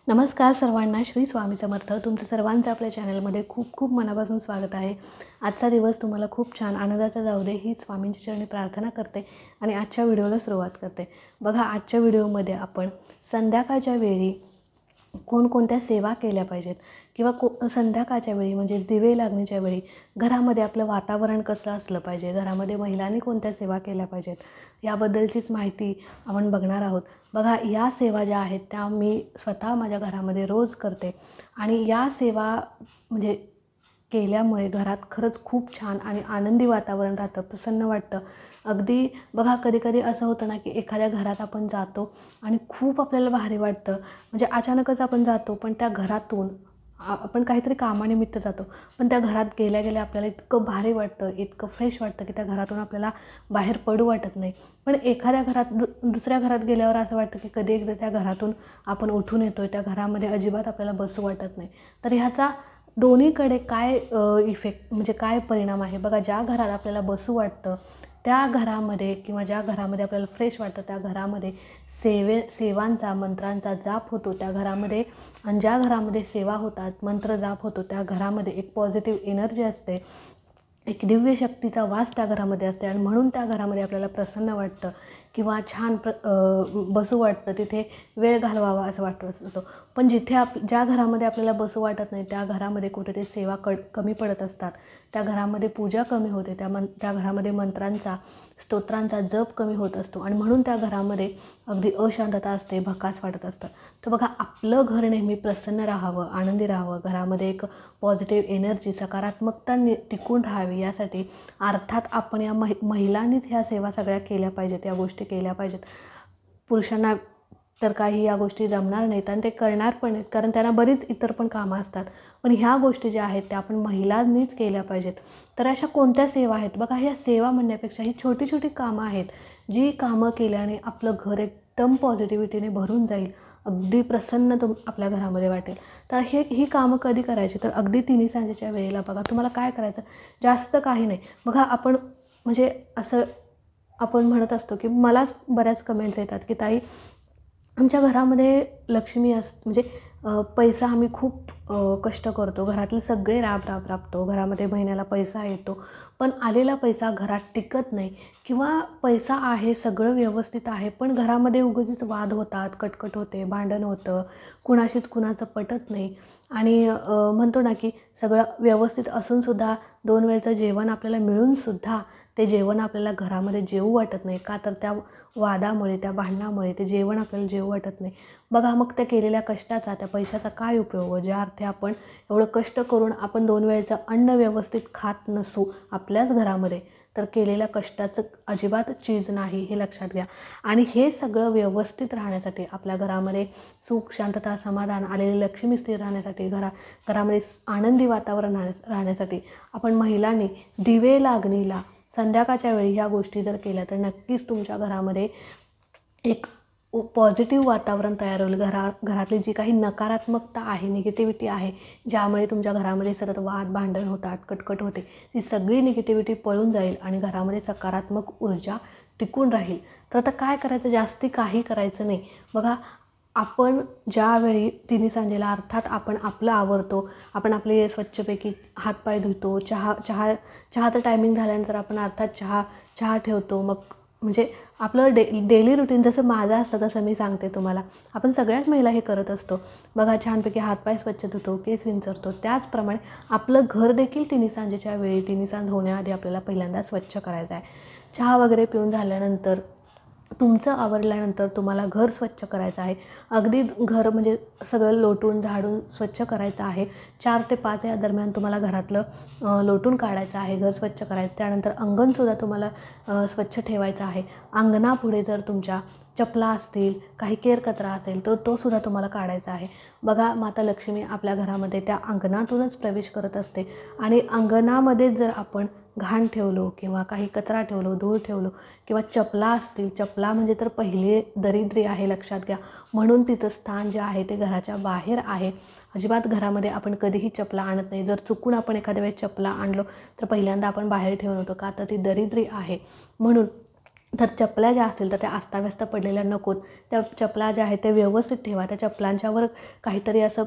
नमस्कार सर्वांना, श्री स्वामी समर्थ. तुमचं सर्वांचं आपल्या चॅनलमध्ये खूप खूप मनापासून स्वागत आहे. आजचा दिवस तुम्हाला खूप छान आनंदाचा जाऊ दे ही स्वामींची चरणी प्रार्थना करते आणि आजच्या व्हिडिओला सुरुवात करते. बघा, आजच्या व्हिडिओमध्ये आपण संध्याकाळच्या वेळी कोणकोणत्या सेवा केल्या पाहिजेत किंवा संध्याकाळच्या वेळी म्हणजे दिवे लागण्याच्या वेळी घरामध्ये आपलं वातावरण कसं असलं पाहिजे, घरामध्ये महिलांनी कोणत्या सेवा केल्या पाहिजेत याबद्दलचीच माहिती आपण बघणार आहोत. बघा, या सेवा ज्या आहेत त्या मी स्वतः माझ्या घरामध्ये रोज करते आणि या सेवा म्हणजे केल्यामुळे घरात खरंच खूप छान आणि आनंदी वातावरण राहतं, प्रसन्न वाटतं. अगदी बघा, कधीकधी असं होतं ना की एखाद्या घरात आपण जातो आणि खूप आपल्याला भारी वाटतं. म्हणजे अचानकच आपण जातो, पण त्या घरातून आपण काहीतरी कामानिमित्त जातो, पण त्या घरात गेल्या गेल्या आपल्याला इतकं भारी वाटतं, इतकं फ्रेश वाटतं की त्या घरातून आपल्याला बाहेर पडू वाटत नाही. पण एखाद्या घरात दुसऱ्या घरात गेल्यावर असं वाटतं की कधी एकदा त्या घरातून आपण उठून येतो आहे, त्या घरामध्ये अजिबात आपल्याला बसू वाटत नाही. तर ह्याचा दोन्हीकडे काय इफेक्ट म्हणजे काय परिणाम आहे बघा. ज्या घरात आपल्याला बसू वाटतं त्या घरामध्ये किंवा ज्या घरामध्ये आपल्याला फ्रेश वाटतं त्या घरामध्ये सेवांचा मंत्रांचा जाप होतो त्या घरामध्ये. आणि ज्या घरामध्ये सेवा होतात, मंत्र जाप होतो, त्या घरामध्ये एक पॉझिटिव्ह एनर्जी असते, एक दिव्य शक्तीचा वास त्या घरामध्ये असते आणि म्हणून त्या घरामध्ये आपल्याला प्रसन्न वाटतं किंवा छान बसू वाटतं, तिथे वेळ घालवावा असं वाटत असतो. पण जिथे ज्या घरामध्ये आपल्याला बसू वाटत नाही त्या घरामध्ये कुठेतरी सेवा कमी पडत असतात, त्या घरामध्ये पूजा कमी होते, त्या घरामध्ये मंत्रांचा स्तोत्रांचा जप कमी होत असतो आणि म्हणून त्या घरामध्ये अगदी अशांतता असते, भकास वाटत असतं. तर बघा, आपलं घर नेहमी प्रसन्न राहावं, आनंदी राहावं, घरामध्ये एक पॉझिटिव्ह एनर्जी सकारात्मकता टिकून राहावी यासाठी अर्थात आपण या महिलांनीच ह्या सेवा सगळ्या केल्या पाहिजेत, या गोष्टी केल्या पाहिजेत. पुरुषांना तर काही या गोष्टी जमणार नाहीत आणि ते करणार पण नाहीत, कारण त्यांना बरीच इतर पण कामं असतात. पण ह्या गोष्टी ज्या आहेत त्या आपण महिलांनीच केल्या पाहिजेत. तर अशा कोणत्या सेवा आहेत बघा. ह्या सेवा म्हणण्यापेक्षा ही छोटी छोटी कामं आहेत जी कामं केल्याने आपलं घर एकदम पॉझिटिव्हिटीने भरून जाईल, अगदी प्रसन्न आपल्या घरामध्ये वाटेल. तर ही कामं कधी करायची, तर अगदी तिन्ही सांजेच्या वेळेला. बघा, तुम्हाला काय करायचं, जास्त काही नाही. बघा, आपण म्हणजे असं आपण म्हणत असतो की मलाच बऱ्याच कमेंट्स येतात की ताई, आमच्या घरामध्ये लक्ष्मी म्हणजे पैसा आम्ही खूप कष्ट करतो, घरातले सगळे राबतो, घरामध्ये महिन्याला पैसा येतो, पण आलेला पैसा घरात टिकत नाही किंवा पैसा आहे, सगळं व्यवस्थित आहे, पण घरामध्ये उगाचच वाद होतात, कटकट होते, भांडण होतं, कुणाशीच कुणाचं पटत नाही. आणि म्हणतो ना की सगळं व्यवस्थित असूनसुद्धा 2 वेळचं जेवण आपल्याला मिळूनसुद्धा ते जेवण आपल्याला घरामध्ये जेवू वाटत नाही. का तर त्या वादामुळे, त्या भांडणामुळे ते जेवण आपल्याला जेवू वाटत नाही. बघा, मग त्या केलेल्या कष्टाचा, त्या पैशाचा काय उपयोग? ज्या अर्थी आपण एवढं कष्ट करून आपण 2 वेळचं अन्न व्यवस्थित खात नसू आपल्याच घरामध्ये, तर केलेल्या कष्टाचं अजिबात चीज नाही, हे लक्षात घ्या. आणि हे सगळं व्यवस्थित राहण्यासाठी, आपल्या घरामध्ये सुख, शांतता, समाधान, आलेली लक्ष्मी स्थिर राहण्यासाठी, घरामध्ये आनंदी वातावरण राहण्यासाठी आपण महिलांनी दिवे लागणीला संध्याकाळच्या वेळी ह्या गोष्टी जर केल्या तर नक्कीच तुमच्या घरामध्ये एक पॉझिटिव्ह वातावरण तयार होईल. घरातली जी काही नकारात्मकता आहे, निगेटिव्हिटी आहे, ज्यामुळे तुमच्या घरामध्ये सतत वाद भांडण होतात, कटकट होते, ती सगळी निगेटिव्हिटी पळून जाईल आणि घरामध्ये सकारात्मक ऊर्जा टिकून राहील. तर आता काय करायचं, जास्ती काही करायचं नाही. बघा, आपण ज्यावेळी तिन्ही सांजेला अर्थात आपण आपलं आवरतो, आपण आपले स्वच्छपैकी हातपाय धुतो, चहाचं टायमिंग झाल्यानंतर आपण अर्थात चहा ठेवतो. मग म्हणजे आपलं डेली रुटीन जसं माझं असतं तसं मी सांगते तुम्हाला. आपण सगळ्याच महिला हे करत असतो. बघा, छानपैकी हातपाय स्वच्छ धुतो, केस विंचरतो. त्याचप्रमाणे आपलं घर देखील तिन्ही सांजेच्या वेळी, तिन्ही सांज होण्याआधी आपल्याला पहिल्यांदा स्वच्छ करायचं आहे. चहा वगैरे पिऊन झाल्यानंतर, तुमचं आवरल्यानंतर तुम्हाला घर स्वच्छ करायचं आहे. अगदी घर म्हणजे सगळं लोटून झाडून स्वच्छ करायचं आहे. 4 ते 5 या दरम्यान तुम्हाला घरातलं लोटून काढायचं आहे, घर स्वच्छ करायचं. त्यानंतर अंगणसुद्धा तुम्हाला स्वच्छ ठेवायचं आहे. अंगणापुढे जर तुमच्या चपला असतील, काही केरकचरा असेल तर तो सुद्धा तुम्हाला काढायचा आहे. बघा, माता लक्ष्मी आपल्या घरामध्ये त्या अंगणातूनच प्रवेश करत असते आणि अंगणामध्ये जर आपण घाण ठेवलो किंवा काही कचरा ठेवलो, धूळ ठेवलो किंवा चपला असतील, चपला म्हणजे तर पहिली दरिद्री आहे, लक्षात घ्या. म्हणून तिचं स्थान जे आहे ते घराच्या बाहेर आहे. अजिबात घरामध्ये आपण कधीही चपला आणत नाही. जर चुकून आपण एखाद्या वेळेस चपला आणलो तर पहिल्यांदा आपण बाहेर ठेवून होतो, का तर ती दरिद्री आहे. म्हणून तर चपल्या ज्या असतील तर त्या अस्ताव्यस्त पडलेल्या नकोत. त्या चपला ज्या आहेत त्या व्यवस्थित ठेवा. त्या चपलांच्यावर काहीतरी असं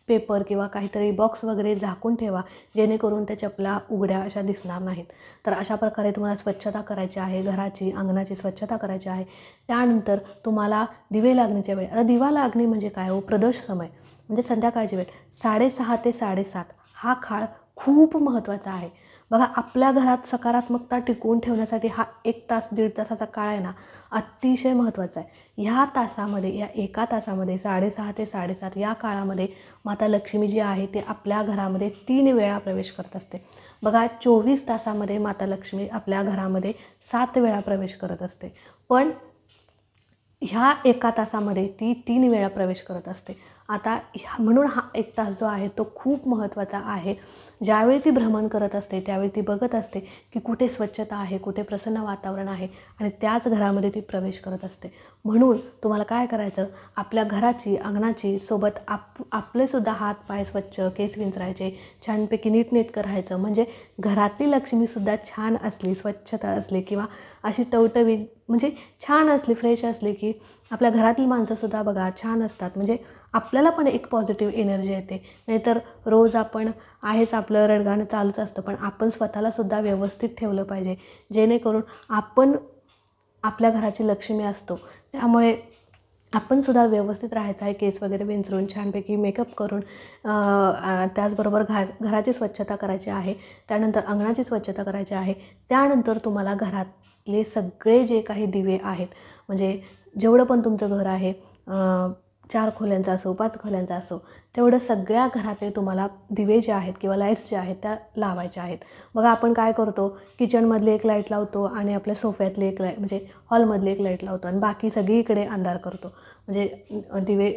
पेपर किंवा काहीतरी बॉक्स वगैरे झाकून ठेवा, जेणेकरून त्या चपला उघड्या अशा दिसणार नाहीत. तर अशा प्रकारे तुम्हाला स्वच्छता करायची आहे, घराची अंगणाची स्वच्छता करायची आहे. त्यानंतर तुम्हाला दिवे लागण्याच्या वेळी, आता दिवा लागणे म्हणजे काय हो, प्रदोष समय म्हणजे संध्याकाळची वेळ 6:30 ते 7:30 हा काळ खूप महत्त्वाचा आहे. बघा, आपल्या घरात सकारात्मकता टिकवून ठेवण्यासाठी हा 1 तास 1.5 तासाचा काळ आहे ना, अतिशय महत्त्वाचा आहे. ह्या तासामध्ये, या एका तासामध्ये 6:30 ते 7:30 या काळामध्ये माता लक्ष्मी जी आहे ते आपल्या घरामध्ये 3 वेळा प्रवेश करत असते. बघा, 24 तासामध्ये माता लक्ष्मी आपल्या घरामध्ये 7 वेळा प्रवेश करत असते, पण ह्या एका तासामध्ये ती 3 वेळा प्रवेश करत असते. आता म्हणून हा 1 तास जो आहे तो खूप महत्त्वाचा आहे. ज्यावेळी ती भ्रमण करत असते त्यावेळी ती बघत असते की कुठे स्वच्छता आहे, कुठे प्रसन्न वातावरण आहे, आणि त्याच घरामध्ये ती प्रवेश करत असते. म्हणून तुम्हाला काय करायचं, आपल्या घराची अंगणाची सोबत आपलेसुद्धा हात पाय स्वच्छ, केस विंचरायचे, छानपैकी नीटनेटकं राहायचं. म्हणजे घरातली लक्ष्मीसुद्धा छान असली, स्वच्छता असली किंवा अशी टवटवीत म्हणजे छान असली, फ्रेश असली की आपल्या घरातील माणसंसुद्धा बघा छान असतात. म्हणजे आपल्याला पण एक पॉझिटिव्ह एनर्जी येते. नाहीतर रोज आपण आहेच आपलं रडगाणं चालूच असतं, पण आपण स्वतःलासुद्धा व्यवस्थित ठेवलं पाहिजे, जेणेकरून आपण आपल्या घराची लक्ष्मी असतो. त्यामुळे आपणसुद्धा व्यवस्थित राहायचं आहे, केस वगैरे विंचरून छानपैकी मेकअप करून. त्याचबरोबर घराची स्वच्छता करायची आहे, त्यानंतर अंगणाची स्वच्छता करायची आहे. त्यानंतर तुम्हाला घरातले सगळे जे काही दिवे आहेत, म्हणजे जेवढं पण तुमचं घर आहे, 4 खोल्यांचा असो, 5 खोल्यांचा असो, तेवढं सगळ्या घरातले तुम्हाला दिवे जे आहेत किंवा लाईट्स ज्या आहेत त्या लावायच्या आहेत. बघा, आपण काय करतो, किचनमधली एक लाईट लावतो आणि आपल्या सोफ्यातली एक लाईट म्हणजे हॉलमधली एक लाईट लावतो आणि बाकी सगळीकडे अंधार करतो, म्हणजे दिवे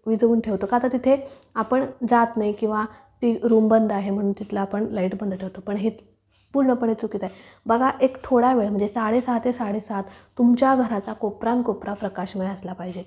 विझवून ठेवतो. का, तर तिथे आपण जात नाही किंवा ती रूम बंद आहे म्हणून तिथला आपण लाईट बंद ठेवतो, पण हे पूर्णपणे चुकीचं आहे. बघा, एक थोडा वेळ म्हणजे 6:30 ते 7:30 तुमच्या घराचा कोपरानकोपरा प्रकाशमय असला पाहिजे.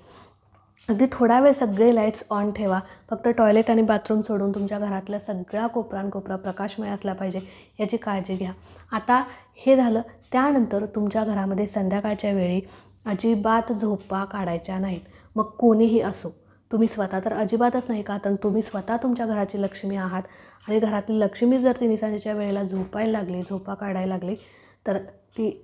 अगदी थोडा वेळ सगळे लाईट्स ऑन ठेवा. फक्त टॉयलेट आणि बाथरूम सोडून तुमच्या घरातला सगळा कोपरानकोपरा प्रकाशमय असला पाहिजे, याची काळजी घ्या. आता हे झालं. त्यानंतर तुमच्या घरामध्ये संध्याकाळच्या वेळी अजिबात झोपा काढायच्या नाहीत. मग कोणीही असो, तुम्ही स्वतः तर अजिबातच नाही, का तर तुम्ही स्वतः तुमच्या घराची लक्ष्मी आहात. आणि घरातली लक्ष्मी जर ती सांजेच्या वेळेला झोपायला लागली, झोपा काढायला लागली, तर ती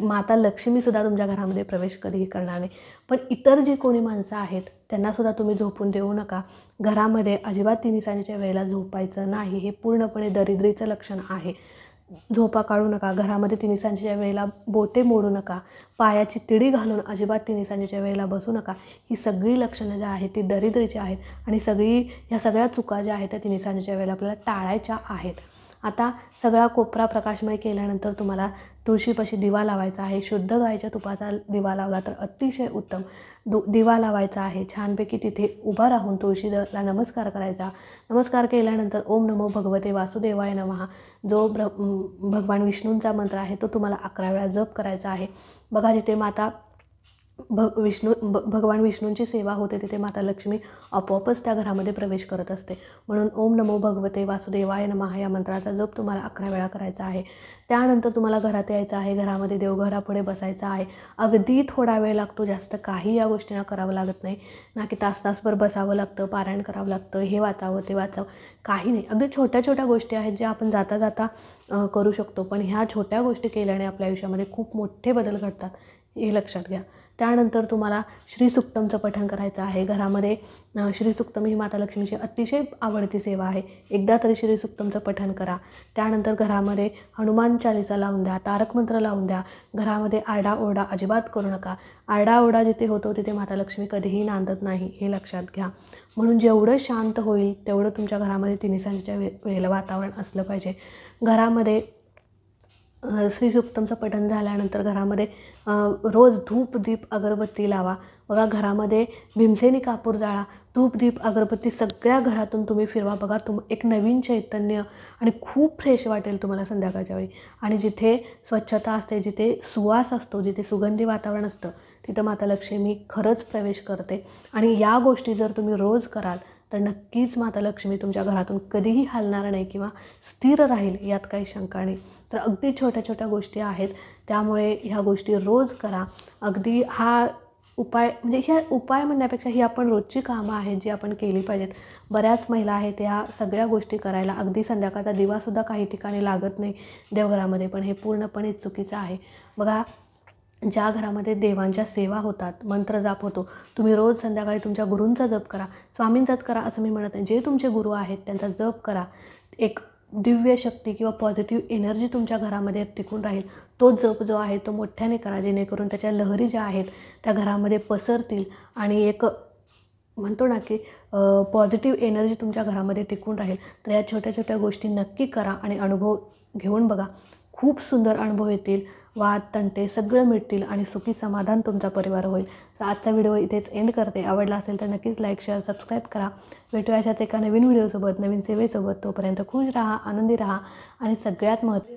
माता लक्ष्मीसुद्धा तुमच्या घरामध्ये प्रवेश कधीही करणार नाही. पण इतर जी कोणी माणसं आहेत त्यांनासुद्धा तुम्ही झोपून देऊ नका. घरामध्ये अजिबात तिन्ही सांजेच्या वेळेला झोपायचं नाही, हे पूर्णपणे दरिद्रीचं लक्षण आहे. झोपा काढू नका. घरामध्ये तिन्ही सांजेच्या वेळेला बोटे मोडू नका. पायाची तिडी घालून अजिबात तिन्ही सांजेच्या वेळेला बसू नका. ही सगळी लक्षणं ज्या आहेत ती दरिद्रीची आहेत आणि ह्या सगळ्या चुका ज्या आहेत त्या तिन्ही सांजेच्या वेळेला आपल्याला टाळायच्या आहेत. आता सगळा कोपरा प्रकाशमय केल्यानंतर तुम्हाला तुळशीपाशी दिवा लावायचा आहे. शुद्ध गाईच्या तुपाचा दिवा लावला तर अतिशय उत्तम. दिवा लावायचा आहे. छानपैकी तिथे उभा राहून तुळशीला नमस्कार करायचा. नमस्कार केल्यानंतर ओम नमो भगवते वासुदेवाय नमः जो भगवान विष्णूंचा मंत्र आहे तो तुम्हाला 11 वेळा जप करायचा आहे. बघा, जिथे माता भगवान विष्णूंची सेवा होते तिथे माता लक्ष्मी आपोआपच त्या घरामध्ये प्रवेश करत असते. म्हणून ओम नमो भगवते वासुदेवाय नमः या मंत्राचा जप तुम्हाला 11 वेळा करायचा आहे. त्यानंतर तुम्हाला घरात यायचं आहे. घरामध्ये देवघरापुढे बसायचं आहे. अगदी थोडा वेळ लागतो, जास्त काही या गोष्टींना करावं लागत नाही. ना की तासभर बसावं लागतं, पारायण करावं लागतं, हे वाचावं ते वाचावं, काही नाही. अगदी छोट्या छोट्या गोष्टी आहेत ज्या आपण जाता जाता करू शकतो, पण ह्या छोट्या गोष्टी केल्याने आपल्या आयुष्यामध्ये खूप मोठे बदल घडतात, हे लक्षात घ्या. त्यानंतर तुम्हाला श्रीसुक्तमचं पठण करायचं आहे. घरामध्ये श्रीसुक्तम ही माता लक्ष्मीची अतिशय आवडती सेवा आहे. एकदा तरी श्रीसुक्तमचं पठण करा. त्यानंतर घरामध्ये हनुमान चालीसा लावून द्या, तारक मंत्र लावून द्या. घरामध्ये आरडाओरडा अजिबात करू नका. आरडाओरडा जिथे होतो तिथे माता लक्ष्मी कधीही नांदत नाही, हे लक्षात घ्या. म्हणून जेवढं शांत होईल तेवढं तुमच्या घरामध्ये तिन्ही सांजेच्या वेळेला वातावरण असलं पाहिजे. घरामध्ये श्रीसुक्तमचं पठण झाल्यानंतर घरामध्ये रोज धूप दीप अगरबत्ती लावा. बघा, घरामध्ये भीमसेनी कापूर जाळा. धूप दीप अगरबत्ती सगळ्या घरातून तुम्ही फिरवा. बघा, एक नवीन चैतन्य आणि खूप फ्रेश वाटेल तुम्हाला संध्याकाळच्या वेळी. आणि जिथे स्वच्छता असते, जिथे सुवास असतो, जिथे सुगंधी वातावरण असतं, तिथं माता लक्ष्मी खरंच प्रवेश करते. आणि या गोष्टी जर तुम्ही रोज कराल तर नक्कीच माता लक्ष्मी तुमच्या घरातून कधीही हलणार नाही किंवा स्थिर राहील, यात काही शंका नाही. तर अगदी छोट्या छोट्या गोष्टी आहेत, त्यामुळे ह्या गोष्टी रोज करा. अगदी हा उपाय म्हणजे ह्या उपाय म्हणण्यापेक्षा ही आपण रोजची कामं आहेत जी आपण केली पाहिजेत. बऱ्याच महिला आहेत ह्या सगळ्या गोष्टी करायला, अगदी संध्याकाळचा दिवासुद्धा काही ठिकाणी लागत नाही देवघरामध्ये, पण हे पूर्णपणे चुकीचं आहे. बघा, ज्या घरामध्ये देवांच्या सेवा होतात, मंत्र जाप होतो, तुम्ही रोज संध्याकाळी तुमच्या गुरूंचा जप करा. स्वामींचाच करा असं मी म्हणत नाही, जे तुमचे गुरु आहेत त्यांचा जप करा. एक दिव्य शक्ती किंवा पॉझिटिव्ह एनर्जी तुमच्या घरामध्ये टिकून राहील. तो जप जो आहे तो मोठ्याने करा, जेणेकरून त्याच्या लहरी ज्या आहेत त्या घरामध्ये पसरतील आणि एक म्हणतो ना की पॉझिटिव्ह एनर्जी तुमच्या घरामध्ये टिकून राहील. तर या छोट्या छोट्या गोष्टी नक्की करा आणि अनुभव घेऊन बघा. खूप सुंदर अनुभव येतील, वाद तंटे सगळं मिटतील आणि सुखी समाधान तुमचा परिवार होईल. तर आजचा व्हिडिओ इथेच एंड करते. आवडला असेल तर नक्कीच लाईक शेअर सबस्क्राईब करा. भेटूया अशाच एका नवीन व्हिडिओसोबत, नवीन सेवेसोबत. तोपर्यंत खुश राहा, आनंदी राहा आणि सगळ्यात महत्त्वाचं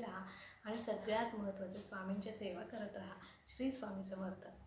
स्वामींची सेवा करत राहा. श्री स्वामी समर्थ.